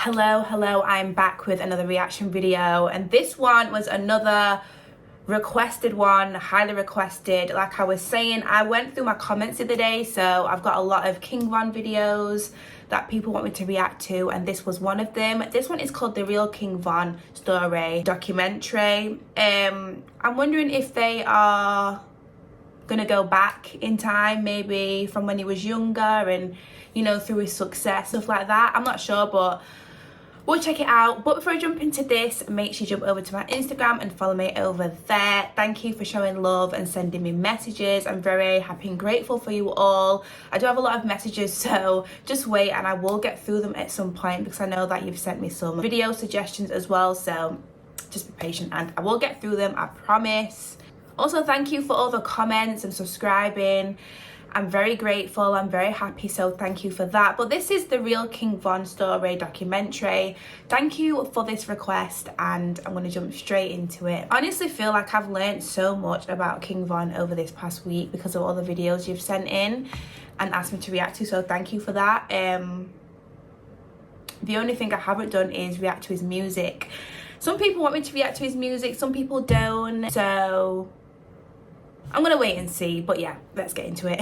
Hello, I'm back with another reaction video, and this one was another requested one, highly requested. Like I was saying, I went through my comments the other day, so I've got a lot of King Von videos that people want me to react to, and this was one of them. This one is called The Real King Von Story Documentary. I'm wondering if they are gonna go back in time, maybe from when he was younger and, you know, through his success, stuff like that. I'm not sure, but we'll check it out. But before I jump into this, make sure you jump over to my Instagram and follow me over there. Thank you for showing love and sending me messages. I'm very happy and grateful for you all. I do have a lot of messages, so just wait and I will get through them at some point, because I know that you've sent me some video suggestions as well, so just be patient and I will get through them, I promise. Also, thank you for all the comments and subscribing. I'm very grateful, I'm very happy, so thank you for that. But this is The Real King Von Story Documentary. Thank you for this request, and I'm going to jump straight into it. I honestly feel like I've learned so much about King Von over this past week because of all the videos you've sent in and asked me to react to, so thank you for that. The only thing I haven't done is react to his music. Some people want me to react to his music, some people don't, so I'm gonna wait and see, but yeah, let's get into it.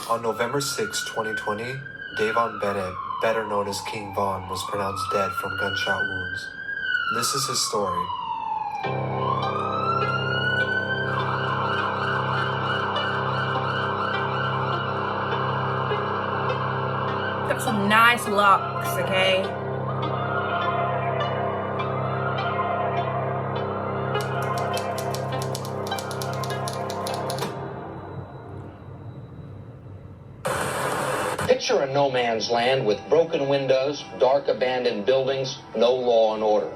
On November 6, 2020, Davon Bennett, better known as King Von, was pronounced dead from gunshot wounds. This is his story. Got some nice locks, okay? Picture a no man's land with broken windows, dark abandoned buildings, no law and order.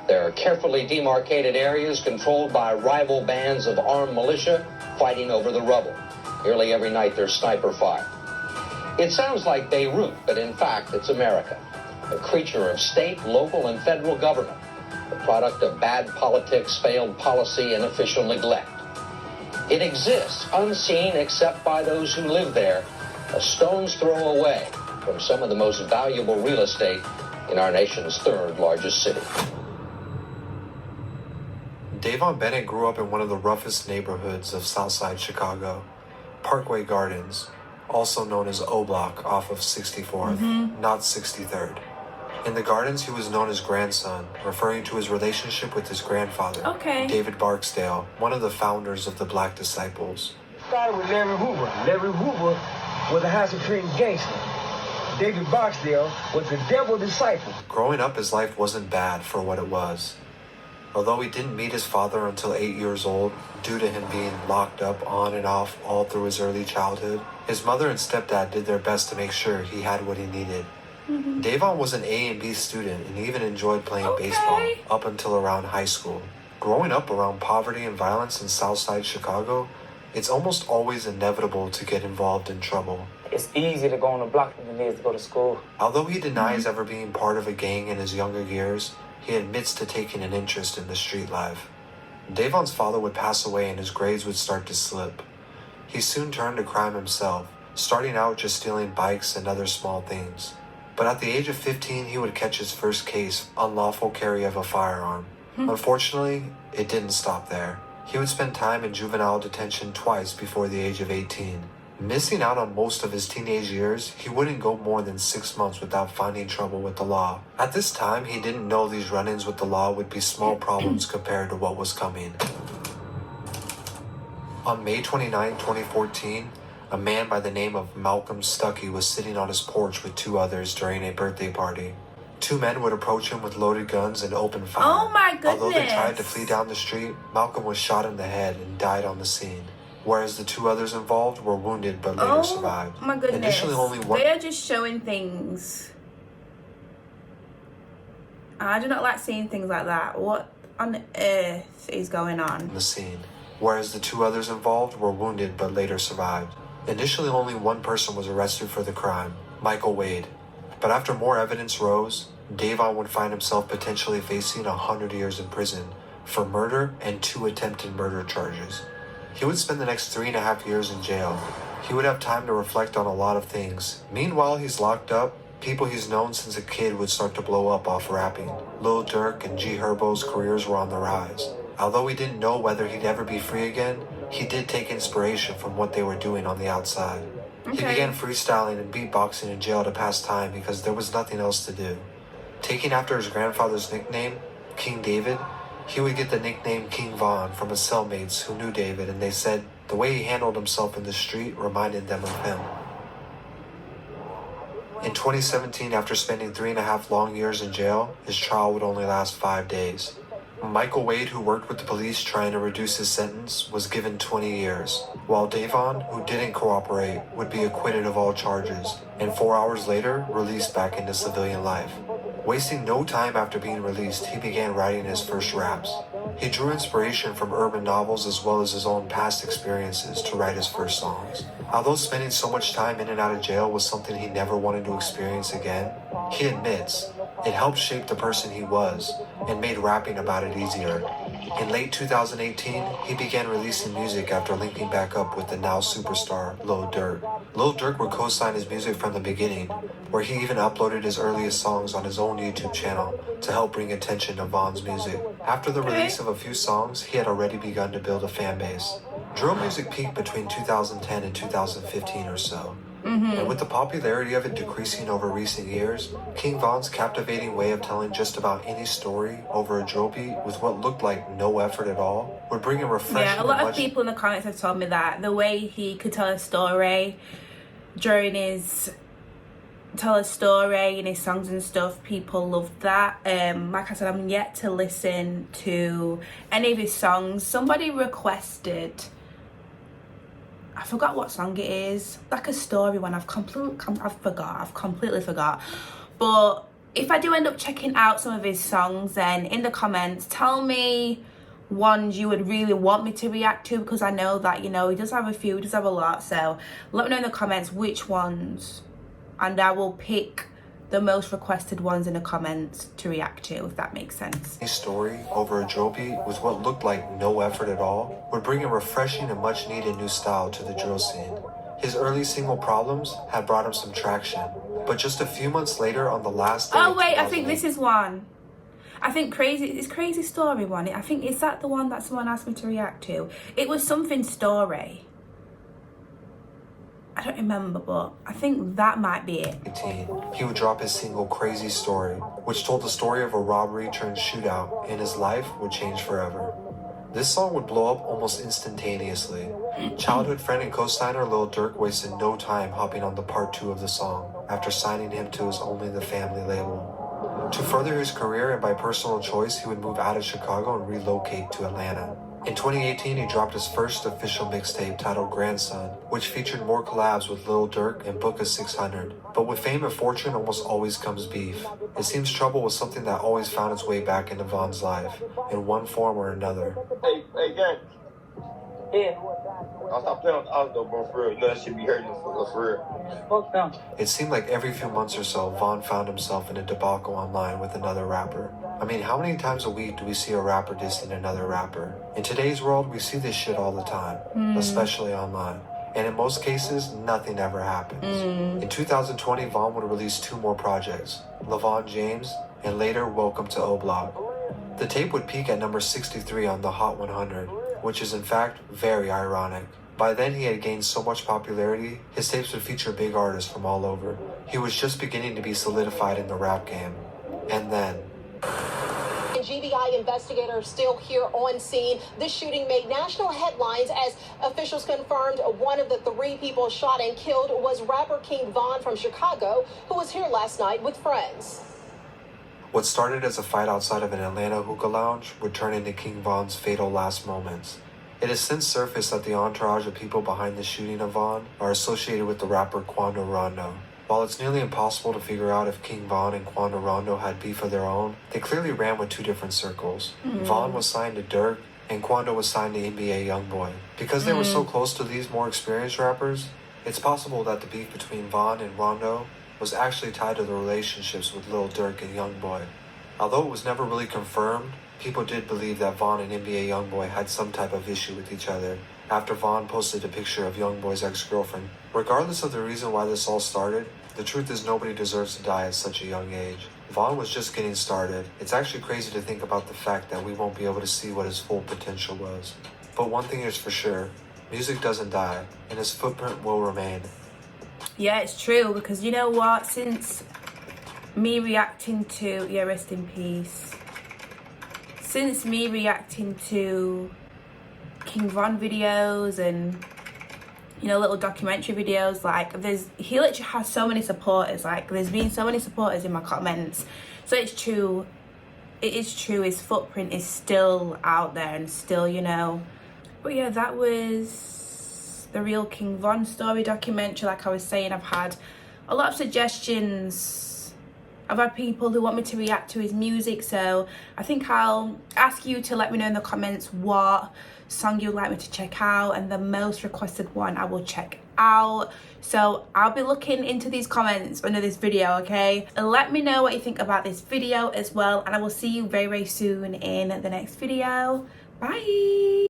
There are carefully demarcated areas controlled by rival bands of armed militia fighting over the rubble. Nearly every night there's sniper fire. It sounds like Beirut, but in fact it's America, a creature of state, local, and federal government, the product of bad politics, failed policy, and official neglect. It exists unseen except by those who live there, a stone's throw away from some of the most valuable real estate in our nation's third largest city. Davon Bennett grew up in one of the roughest neighborhoods of Southside Chicago, Parkway Gardens, also known as O Block, off of 64th, not 63rd. In the Gardens, he was known as Grandson, referring to his relationship with his grandfather, David Barksdale, one of the founders of the Black Disciples. Started with Larry Hoover. Larry Hoover was a high supreme gangster. David Barksdale was the devil disciple. Growing up, his life wasn't bad for what it was. Although he didn't meet his father until 8 years old, due to him being locked up on and off all through his early childhood, his mother and stepdad did their best to make sure he had what he needed. Davon was an A and B student and even enjoyed playing baseball up until around high school. Growing up around poverty and violence in Southside Chicago, it's almost always inevitable to get involved in trouble. It's easier to go on the block than it is to go to school. Although he denies ever being part of a gang in his younger years, he admits to taking an interest in the street life. Davon's father would pass away and his grades would start to slip. He soon turned to crime himself, starting out just stealing bikes and other small things. But at the age of 15, he would catch his first case, unlawful carry of a firearm. Unfortunately, it didn't stop there. He would spend time in juvenile detention twice before the age of 18. Missing out on most of his teenage years, he wouldn't go more than 6 months without finding trouble with the law. At this time, he didn't know these run-ins with the law would be small problems compared to what was coming. On May 29, 2014, a man by the name of Malcolm Stuckey was sitting on his porch with two others during a birthday party. Two men would approach him with loaded guns and open fire. Oh my goodness. Although they tried to flee down the street, Malcolm was shot in the head and died on the scene. Whereas the two others involved were wounded but later survived. Oh my goodness. Initially only one... They are just showing things. I do not like seeing things like that. What on earth is going on? The scene. Whereas the two others involved were wounded but later survived. Initially, only one person was arrested for the crime, Michael Wade. But after more evidence rose, Davon would find himself potentially facing 100 years in prison for murder and 2 attempted murder charges. He would spend the next 3.5 years in jail. He would have time to reflect on a lot of things. Meanwhile, he's locked up. People he's known since a kid would start to blow up off rapping. Lil Durk and G Herbo's careers were on the rise. Although he didn't know whether he'd ever be free again, he did take inspiration from what they were doing on the outside. He began freestyling and beatboxing in jail to pass time because there was nothing else to do. Taking after his grandfather's nickname, King David, he would get the nickname King Von from his cellmates who knew David, and they said the way he handled himself in the street reminded them of him. In 2017, after spending 3.5 long years in jail, his trial would only last 5 days. Michael Wade, who worked with the police trying to reduce his sentence, was given 20 years, while Davon, who didn't cooperate, would be acquitted of all charges, and 4 hours later, released back into civilian life. Wasting no time after being released, he began writing his first raps. He drew inspiration from urban novels as well as his own past experiences to write his first songs. Although spending so much time in and out of jail was something he never wanted to experience again, he admits it helped shape the person he was and made rapping about it easier. In late 2018, he began releasing music after linking back up with the now superstar Lil Durk. Lil Durk would co-sign his music from the beginning, where he even uploaded his earliest songs on his own YouTube channel to help bring attention to Von's music. After the release of a few songs, he had already begun to build a fan base. Drill music peaked between 2010 and 2015 or so. And with the popularity of it decreasing over recent years, King Von's captivating way of telling just about any story over a drill beat with what looked like no effort at all would bring a refreshing. Yeah, a lot of people in the comments have told me that the way he could tell a story during his in his songs and stuff, people loved that. Like I said, I'm yet to listen to any of his songs. Somebody requested, I forgot what song it is, like a story one. I've completely forgot. But if I do end up checking out some of his songs, then in the comments tell me ones you would really want me to react to, because I know that, you know, he does have a few, he does have a lot. So let me know in the comments which ones, and I will pick the most requested ones in the comments to react to, if that makes sense. A story over a drill beat with what looked like no effort at all would bring a refreshing and much needed new style to the drill scene. His early single Problems had brought him some traction, but just a few months later on the last day Oh wait, I think this is one. I think Crazy Story one. I think, is that the one that someone asked me to react to? It was something story. I don't remember, but I think that might be it. He would drop his single Crazy Story, which told the story of a robbery turned shootout, and his life would change forever. This song would blow up almost instantaneously. Childhood friend and co-signer Lil Durk wasted no time hopping on the part 2 of the song after signing him to his Only the Family label. To further his career and by personal choice, he would move out of Chicago and relocate to Atlanta. In 2018, he dropped his first official mixtape titled Grandson, which featured more collabs with Lil Durk and Book of 600. But with fame and fortune almost always comes beef. It seems trouble was something that always found its way back into Von's life, in one form or another. Hey, gang. Yeah. I'll stop playing with the odds though, bro, for real. You know that shit be hurting for real. Fuck them. It seemed like every few months or so, Von found himself in a debacle online with another rapper. I mean, how many times a week do we see a rapper dissing another rapper? In today's world, we see this shit all the time, especially online. And in most cases, nothing ever happens. In 2020, Von would release 2 more projects, LaVon James, and later Welcome to O Block. The tape would peak at number 63 on the Hot 100, which is in fact very ironic. By then he had gained so much popularity, his tapes would feature big artists from all over. He was just beginning to be solidified in the rap game. And then... GBI investigators still here on scene. This shooting made national headlines as officials confirmed one of the 3 people shot and killed was rapper King Von from Chicago, who was here last night with friends. What started as a fight outside of an Atlanta hookah lounge would turn into King Von's fatal last moments. It has since surfaced that the entourage of people behind the shooting of Von are associated with the rapper Quando Rondo. While it's nearly impossible to figure out if King Von and Quando Rondo had beef of their own, they clearly ran with 2 different circles. Von was signed to Durk, and Quando was signed to NBA Youngboy. Because they were so close to these more experienced rappers, It's possible that the beef between Von and Rondo was actually tied to the relationships with Lil Durk and Youngboy. Although it was never really confirmed, people did believe that Von and NBA Youngboy had some type of issue with each other after Von posted a picture of Youngboy's ex-girlfriend. Regardless of the reason why this all started, the truth is nobody deserves to die at such a young age. Von was just getting started. It's actually crazy to think about the fact that we won't be able to see what his full potential was. But one thing is for sure, music doesn't die, and his footprint will remain. Yeah, it's true, because you know what? Since me reacting to, yeah, rest in peace. Since me reacting to King Von videos and, you know, little documentary videos, like, he literally has so many supporters. Like, there's been so many supporters in my comments. So it's true. It is true. His footprint is still out there and still, you know. But yeah, that was the real King Von story documentary. Like I was saying, I've had a lot of suggestions. I've had people who want me to react to his music, so I think I'll ask you to let me know in the comments what song you'd like me to check out, and the most requested one I will check out. So I'll be looking into these comments under this video, okay? And let me know what you think about this video as well, and I will see you very, very soon in the next video. Bye.